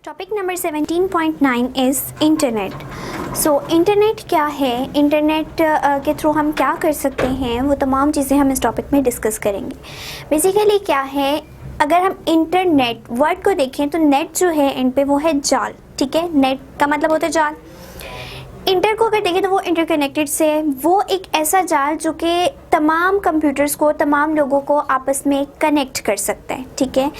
Topic number 17.9 is internet. Internet क्या है, internet के थ्रू हम क्या कर सकते हैं, वो तमाम चीज़ें हम इस टॉपिक में डिस्कस करेंगे। बेसिकली क्या है, अगर हम इंटरनेट वर्ड को देखें तो नेट जो है इन पे वो है जाल, ठीक है। नेट का मतलब होता है जाल। इंटर को अगर देखें तो वो इंटरकनेक्टेड से है, वो एक ऐसा जाल जो कि तमाम कंप्यूटर्स को, तमाम लोगों को आपस में कनेक्ट कर सकता है, ठीक है।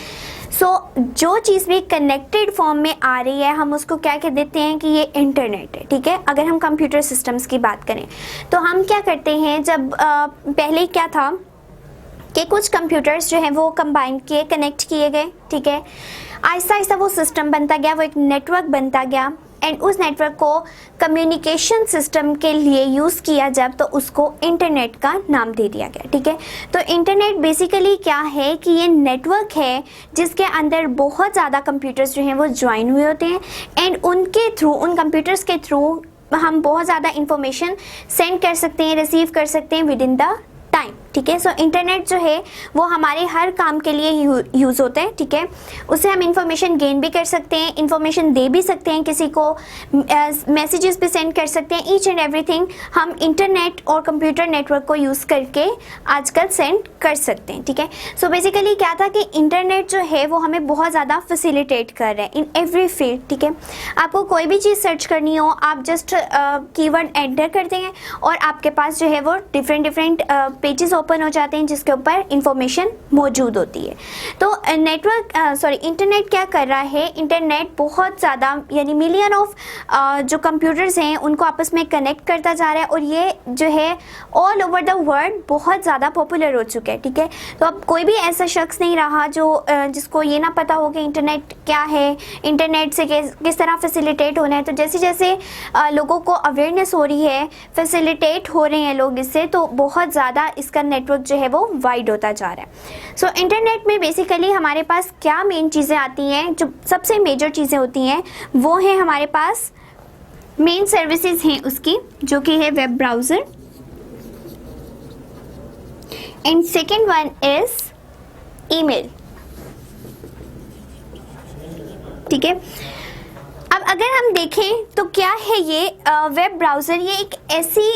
जो चीज़ भी कनेक्टेड फॉर्म में आ रही है हम उसको क्या कह देते हैं कि ये इंटरनेट है, ठीक है। अगर हम कंप्यूटर सिस्टम्स की बात करें तो हम क्या करते हैं, जब पहले क्या था कि कुछ कंप्यूटर्स जो हैं वो कंबाइन किए, कनेक्ट किए गए, ठीक है। आहिस्ता आहिस्ता वो सिस्टम बनता गया, वो एक नेटवर्क बनता गया एंड उस नेटवर्क को कम्युनिकेशन सिस्टम के लिए यूज़ किया जब, तो उसको इंटरनेट का नाम दे दिया गया, ठीक है। तो इंटरनेट बेसिकली क्या है कि ये नेटवर्क है जिसके अंदर बहुत ज़्यादा कंप्यूटर्स जो हैं वो ज्वाइन हुए होते हैं एंड उनके थ्रू, उन कंप्यूटर्स के थ्रू हम बहुत ज़्यादा इंफॉर्मेशन सेंड कर सकते हैं, रिसीव कर सकते हैं विद इन द टाइम, ठीक है। इंटरनेट जो है वो हमारे हर काम के लिए यूज़ होता है, ठीक है। उससे हम इंफॉर्मेशन गेन भी कर सकते हैं, इंफॉर्मेशन दे भी सकते हैं, किसी को मैसेजेस भी सेंड कर सकते हैं। ईच एंड एवरीथिंग हम इंटरनेट और कंप्यूटर नेटवर्क को यूज़ करके आजकल सेंड कर सकते हैं, ठीक है। बेसिकली क्या था कि इंटरनेट जो है वो हमें बहुत ज़्यादा फैसिलिटेट कर रहा है इन एवरी फील्ड, ठीक है। आपको कोई भी चीज़ सर्च करनी हो, आप जस्ट कीवर्ड एंटर करते हैं और आपके पास जो है वो डिफरेंट पेजेस ओपन हो जाते हैं जिसके ऊपर इंफॉर्मेशन मौजूद होती है। तो इंटरनेट क्या कर रहा है, इंटरनेट बहुत ज़्यादा यानी मिलियन ऑफ जो कंप्यूटर्स हैं उनको आपस में कनेक्ट करता जा रहा है और ये जो है ऑल ओवर द वर्ल्ड बहुत ज़्यादा पॉपुलर हो चुका है, ठीक है। तो अब कोई भी ऐसा शख्स नहीं रहा जो जिसको ये ना पता हो कि इंटरनेट क्या है, इंटरनेट से किस तरह फैसिलिटेट होना है। तो जैसे जैसे लोगों को अवेयरनेस हो रही है, फैसिलिटेट हो रहे हैं लोग इससे, तो बहुत ज़्यादा इसका नेटवर्क जो है वो वाइड होता जा रहा है। इंटरनेट में बेसिकली हमारे पास क्या मेन चीज़ें आती हैं, जो सबसे मेजर चीज़ें होती हैं वो है हमारे पास मेन सर्विसेज हैं उसकी, जो कि है web browser and second one is email, ठीक है। अब अगर हम देखें तो क्या है ये वेब ब्राउज़र, ये एक ऐसी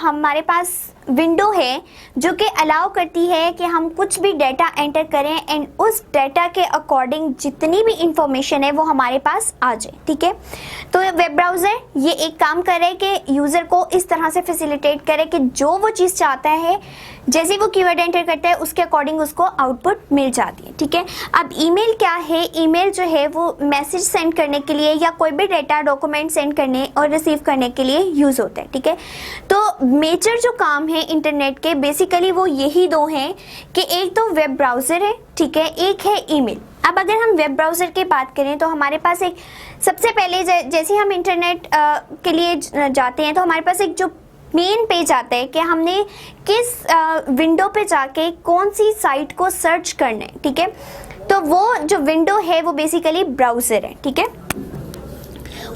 हमारे पास विंडो है जो कि अलाउ करती है कि हम कुछ भी डाटा एंटर करें एंड उस डाटा के अकॉर्डिंग जितनी भी इंफॉर्मेशन है वो हमारे पास आ जाए, ठीक है। तो वेब ब्राउज़र ये एक काम करे कि यूज़र को इस तरह से फैसिलिटेट करे कि जो वो चीज़ चाहता है, जैसे वो कीवर्ड एंटर करता है उसके अकॉर्डिंग उसको आउटपुट मिल जाती है, ठीक है। अब ईमेल क्या है, ईमेल जो है वो मैसेज सेंड करने के लिए या कोई भी डाटा डॉक्यूमेंट सेंड करने और रिसीव करने के लिए यूज़ होता है, ठीक है। तो मेजर जो काम है इंटरनेट के बेसिकली वो यही दो हैं कि एक तो वेब ब्राउज़र है, ठीक है, एक है ईमेल। अब अगर हम वेब ब्राउज़र की बात करें तो हमारे पास एक सबसे पहले जैसे हम इंटरनेट के लिए जाते हैं तो हमारे पास एक जो मेन पेज आता है कि हमने किस विंडो पे जाके कौन सी साइट को सर्च करना है, ठीक है। तो वो जो विंडो है वो बेसिकली ब्राउज़र है, ठीक है।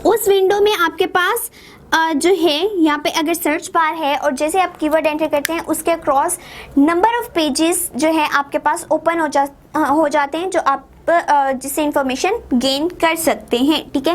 उस विंडो में आपके पास जो है यहाँ पे अगर सर्च बार है और जैसे आप कीवर्ड एंटर करते हैं उसके अक्रॉस नंबर ऑफ पेजेस जो है आपके पास ओपन हो जाते हैं, जो आप जिससे इंफॉर्मेशन गेन कर सकते हैं, ठीक है।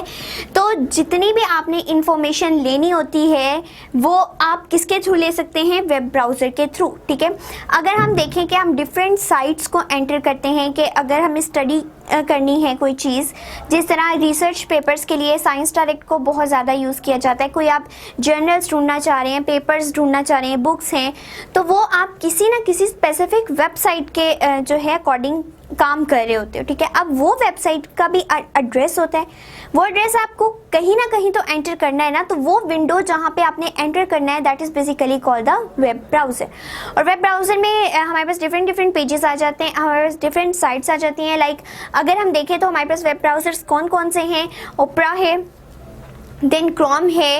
तो जितनी भी आपने इंफॉर्मेशन लेनी होती है वो आप किसके थ्रू ले सकते हैं, वेब ब्राउज़र के थ्रू, ठीक है। अगर हम देखें कि हम डिफरेंट साइट्स को एंटर करते हैं कि अगर हमें स्टडी करनी है कोई चीज़, जिस तरह रिसर्च पेपर्स के लिए साइंस डायरेक्ट को बहुत ज़्यादा यूज़ किया जाता है, कोई आप जर्नल्स ढूंढना चाह रहे हैं, पेपर्स ढूंढना चाह रहे हैं, बुक्स हैं, तो वो आप किसी ना किसी स्पेसिफिक वेबसाइट के जो है अकॉर्डिंग काम कर रहे होते हो, ठीक है। अब वो वेबसाइट का भी एड्रेस होता है, वो एड्रेस आपको कहीं ना कहीं तो एंटर करना है ना, तो वो विंडो जहाँ पे आपने एंटर करना है that is basically called the web browser. और वेब ब्राउज़र में हमारे पास डिफरेंट पेजेस आ जाते हैं, हमारे पास डिफरेंट साइट्स आ जाती हैं। लाइक अगर हम देखें तो हमारे पास वेब ब्राउज़र्स कौन कौन से हैं, ओपरा है, देन क्रोम है,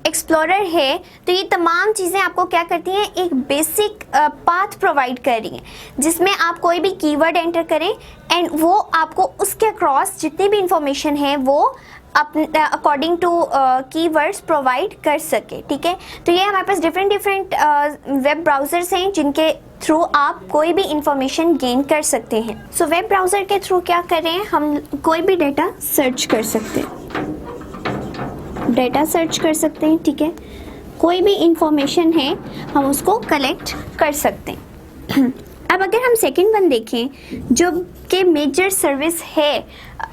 एक्सप्लोरर है। तो ये तमाम चीज़ें आपको क्या करती हैं, एक बेसिक पाथ प्रोवाइड कर रही हैं जिसमें आप कोई भी कीवर्ड एंटर करें एंड वो आपको उसके अक्रॉस जितनी भी इंफॉर्मेशन है वो अकॉर्डिंग टू कीवर्ड्स प्रोवाइड कर सके। ठीक है, तो ये हमारे पास डिफरेंट वेब ब्राउज़र्स हैं जिनके थ्रू आप कोई भी इंफॉर्मेशन गेन कर सकते हैं। सो वेब ब्राउज़र के थ्रू क्या करें, हम कोई भी डेटा सर्च कर सकते हैं, डेटा सर्च कर सकते हैं। ठीक है, कोई भी इंफॉर्मेशन है हम उसको कलेक्ट कर सकते हैं। अब अगर हम सेकंड वन देखें जो कि मेजर सर्विस है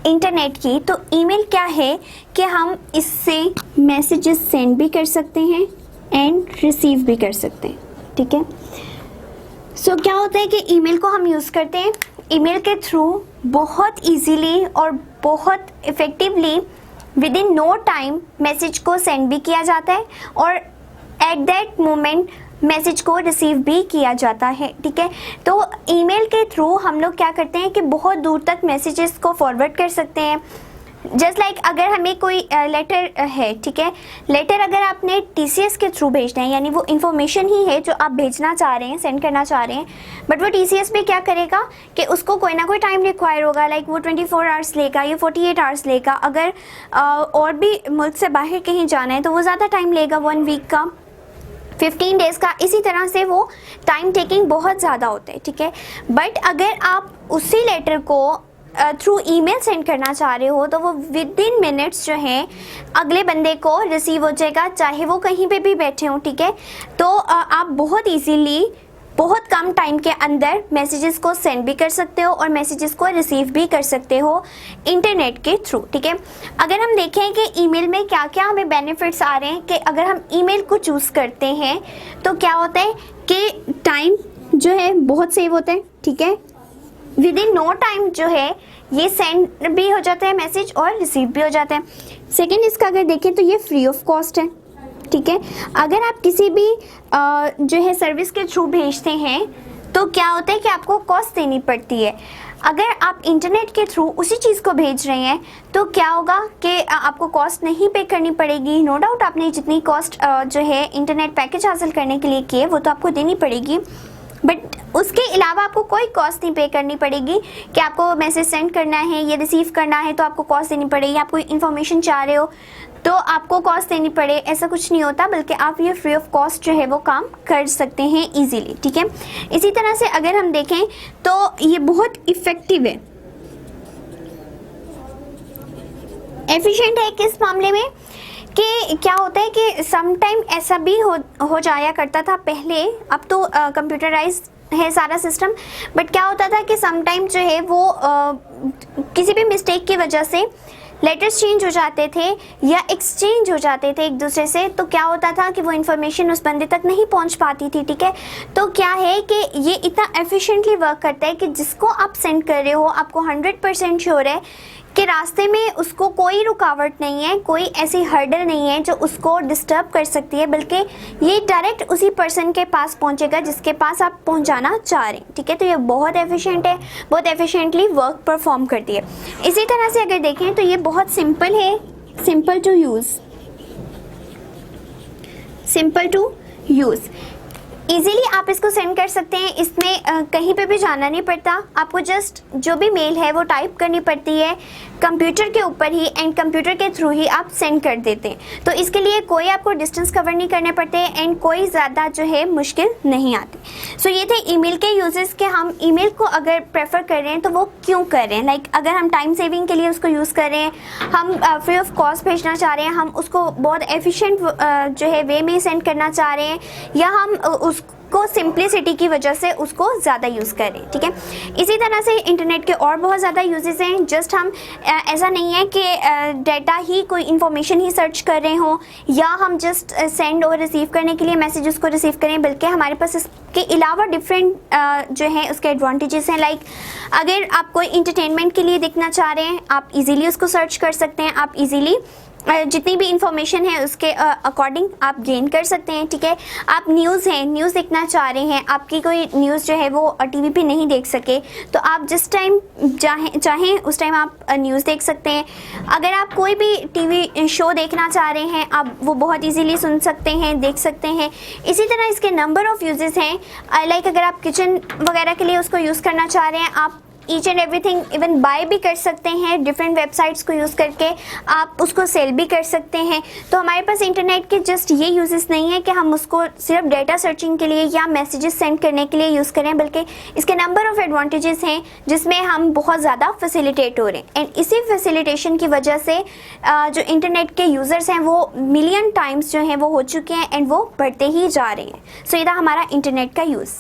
इंटरनेट की, तो ईमेल क्या है कि हम इससे मैसेजेस सेंड भी कर सकते हैं एंड रिसीव भी कर सकते हैं। ठीक है, सो क्या होता है कि ईमेल को हम यूज़ करते हैं, ईमेल के थ्रू बहुत इजीली और बहुत effectively within no time message को सेंड भी किया जाता है और एट दैट मोमेंट मैसेज को रिसीव भी किया जाता है। ठीक है, तो ईमेल के थ्रू हम लोग क्या करते हैं कि बहुत दूर तक मैसेजेस को फॉरवर्ड कर सकते हैं। जस्ट लाइक अगर हमें कोई लेटर है, ठीक है, लेटर अगर आपने TCS के थ्रू भेजना है, यानी वो इन्फॉर्मेशन ही है जो आप भेजना चाह रहे हैं, सेंड करना चाह रहे हैं, बट वो TCS पे क्या करेगा कि उसको कोई ना कोई टाइम रिक्वायर होगा, लाइक वो 24 आवर्स लेगा या 48 आवर्स लेगा। अगर और भी मुल्क से बाहर कहीं जाना है तो वो ज़्यादा टाइम लेगा, 1 वीक का, 15 डेज़ का, इसी तरह से वो टाइम टेकिंग बहुत ज़्यादा होता है। ठीक है, बट अगर आप उसी लेटर को थ्रू ईमेल सेंड करना चाह रहे हो तो वो विद इन मिनट्स जो है अगले बंदे को रिसीव हो जाएगा, चाहे वो कहीं पे भी बैठे हों। ठीक है, तो आप बहुत इजीली बहुत कम टाइम के अंदर मैसेजेस को सेंड भी कर सकते हो और मैसेजेस को रिसीव भी कर सकते हो इंटरनेट के थ्रू। ठीक है, अगर हम देखें कि ईमेल में क्या क्या हमें बेनिफिट्स आ रहे हैं, कि अगर हम ईमेल को चूज़ करते हैं तो क्या होता है कि टाइम जो है बहुत सेव होता है। ठीक है, विद इन नो टाइम जो है ये सेंड भी हो जाता है मैसेज और रिसीव भी हो जाता है। सेकेंड, इसका अगर देखें तो ये फ्री ऑफ कॉस्ट है। ठीक है, अगर आप किसी भी जो है सर्विस के थ्रू भेजते हैं तो क्या होता है कि आपको कॉस्ट देनी पड़ती है। अगर आप इंटरनेट के थ्रू उसी चीज़ को भेज रहे हैं तो क्या होगा कि आपको कॉस्ट नहीं पे करनी पड़ेगी। नो डाउट आपने जितनी कॉस्ट जो है इंटरनेट पैकेज हासिल करने के लिए की है वो तो आपको देनी पड़ेगी, बट उसके अलावा आपको कोई कॉस्ट नहीं पे करनी पड़ेगी कि आपको मैसेज सेंड करना है या रिसीव करना है तो आपको कॉस्ट देनी पड़ेगी। आप कोई इन्फॉर्मेशन चाह रहे हो तो आपको कॉस्ट देनी पड़े, ऐसा कुछ नहीं होता, बल्कि आप ये फ्री ऑफ कॉस्ट जो है वो काम कर सकते हैं इजीली। ठीक है, इसी तरह से अगर हम देखें तो ये बहुत इफ़ेक्टिव है, एफिशिएंट है किस मामले में कि क्या होता है कि सम टाइम ऐसा भी हो जाया करता था पहले, अब तो कंप्यूटराइज है सारा सिस्टम, बट क्या होता था कि सम टाइम जो है वो किसी भी मिस्टेक की वजह से लेटर्स चेंज हो जाते थे या एक्सचेंज हो जाते थे एक दूसरे से, तो क्या होता था कि वो इन्फॉर्मेशन उस बंदे तक नहीं पहुंच पाती थी। ठीक है, तो क्या है कि ये इतना एफिशिएंटली वर्क करता है कि जिसको आप सेंड कर रहे हो आपको 100% श्योर है कि रास्ते में उसको कोई रुकावट नहीं है, कोई ऐसी हर्डल नहीं है जो उसको डिस्टर्ब कर सकती है, बल्कि ये डायरेक्ट उसी पर्सन के पास पहुंचेगा जिसके पास आप पहुंचाना चाह रहे हैं। ठीक है, तो ये बहुत एफिशिएंट है, बहुत एफिशिएंटली वर्क परफॉर्म करती है। इसी तरह से अगर देखें तो ये बहुत सिंपल है, सिंपल टू यूज़, इजीली आप इसको सेंड कर सकते हैं। इसमें कहीं पे भी जाना नहीं पड़ता, आपको जस्ट जो भी मेल है वो टाइप करनी पड़ती है कंप्यूटर के ऊपर ही एंड कंप्यूटर के थ्रू ही आप सेंड कर देते हैं। तो इसके लिए कोई आपको डिस्टेंस कवर नहीं करने पड़ते एंड कोई ज़्यादा जो है मुश्किल नहीं आती। सो ये थे ईमेल के यूजेस के हम ईमेल को अगर प्रेफर कर रहे हैं तो वो क्यों कर रहे हैं। लाइक अगर हम टाइम सेविंग के लिए उसको यूज़ कर रहे हैं, हम फ्री ऑफ कॉस्ट भेजना चाह रहे हैं, हम उसको बहुत एफिशिएंट जो है वे में सेंड करना चाह रहे हैं, या हम उसको सिंप्लिसिटी की वजह से उसको ज़्यादा यूज़ करें। ठीक है, इसी तरह से इंटरनेट के और बहुत ज़्यादा यूजेस हैं। जस्ट हम ऐसा नहीं है कि डाटा ही कोई इन्फॉर्मेशन ही सर्च कर रहे हों या हम जस्ट सेंड और रिसीव करने के लिए मैसेजेस को रिसीव करें, बल्कि हमारे पास इसके अलावा डिफरेंट जो है उसके एडवांटेजेस हैं। लाइक अगर आप कोई इंटरटेनमेंट के लिए देखना चाह रहे हैं आप इजीली उसको सर्च कर सकते हैं, आप इजीली जितनी भी इंफॉर्मेशन है उसके अकॉर्डिंग आप गेन कर सकते हैं, ठीक है। आप न्यूज़ देखना चाह रहे हैं, आपकी कोई न्यूज़ जो है वो टीवी पे नहीं देख सके, तो आप जिस टाइम चाहें उस टाइम आप न्यूज़ देख सकते हैं। अगर आप कोई भी टीवी शो देखना चाह रहे हैं, आप वो बहुत इजीली सुन सकते हैं, देख सकते हैं। इसी तरह इसके नंबर ऑफ़ यूजेस हैं, लाइक अगर आप किचन वगैरह के लिए उसको यूज़ करना चाह रहे हैं, आप each and everything even bye भी कर सकते हैं, डिफरेंट वेबसाइट्स को यूज़ करके आप उसको सेल भी कर सकते हैं। तो हमारे पास इंटरनेट के जस्ट ये यूजेस नहीं है कि हम उसको सिर्फ डेटा सर्चिंग के लिए या मैसेजेस सेंड करने के लिए यूज़ करें, बल्कि इसके नंबर ऑफ़ एडवांटेजेस हैं जिसमें हम बहुत ज़्यादा फैसिलिटेट हो रहे हैं। एंड इसी फैसिलिटेशन की वजह से जो इंटरनेट के यूज़र्स हैं वो मिलियन टाइम्स जो हैं वो हो चुके हैं एंड वो बढ़ते ही जा रहे हैं। सो ये था हमारा इंटरनेट का यूज़।